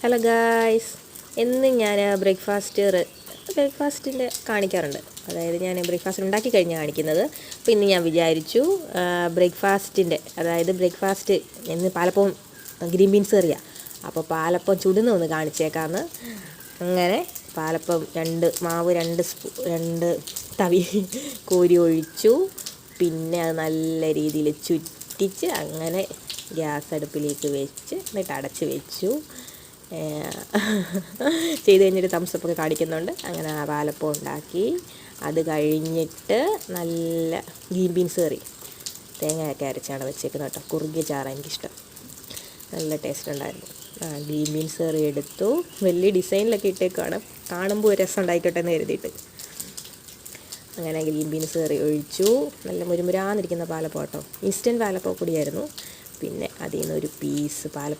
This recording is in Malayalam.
ഹലോ ഗായ്സ്, എന്നും ഞാൻ ബ്രേക്ക്ഫാസ്റ്റിൻ്റെ കാണിക്കാറുണ്ട്. അതായത് ഞാൻ ബ്രേക്ക്ഫാസ്റ്റ് ഉണ്ടാക്കി കഴിഞ്ഞാൽ കാണിക്കുന്നത്. അപ്പോൾ ഇന്ന് ഞാൻ വിചാരിച്ചു ബ്രേക്ക്ഫാസ്റ്റ് ഇന്ന് പാലപ്പവും ഗ്രീൻ ബീൻസ് കറിയാണ്. അപ്പോൾ പാലപ്പം ചുടുന്ന ഒന്ന് കാണിച്ചേക്കാമെന്ന്. അങ്ങനെ പാലപ്പം രണ്ട് തവി കോരി ഒഴിച്ചു. പിന്നെ അത് നല്ല രീതിയിൽ ചുറ്റിച്ച് അങ്ങനെ ഗ്യാസ് അടുപ്പിലേക്ക് വെച്ച് എന്നിട്ട് അടച്ച് വെച്ചു. ചെയ്ത് കഴിഞ്ഞിട്ട് തംസപ്പൊക്കെ കാണിക്കുന്നുണ്ട്. അങ്ങനെ ആ പാലപ്പം ഉണ്ടാക്കി. അത് കഴിഞ്ഞിട്ട് നല്ല ഗ്രീൻ ബീൻസ് കറി തേങ്ങയൊക്കെ അരച്ചാണ് വെച്ചേക്കുന്നത് കേട്ടോ. കുറുകിയ ചാറ് എനിക്കിഷ്ടം, നല്ല ടേസ്റ്റ് ഉണ്ടായിരുന്നു. ഗ്രീൻ ബീൻസ് കറി എടുത്തു. വലിയ ഡിസൈനിലൊക്കെ ഇട്ടേക്കാണ്, കാണുമ്പോൾ ഒരു രസം ഉണ്ടായിക്കോട്ടെ എന്ന് കരുതിയിട്ട്. അങ്ങനെ ഗ്രീൻ ബീൻസ് കറി ഒഴിച്ചു. നല്ല മുരുമുരാന്നിരിക്കുന്ന പാലപ്പം കേട്ടോ, ഇൻസ്റ്റൻറ്റ് പാലപ്പം കൂടിയായിരുന്നു. പിന്നെ അതിൽ നിന്ന് ഒരു പീസ്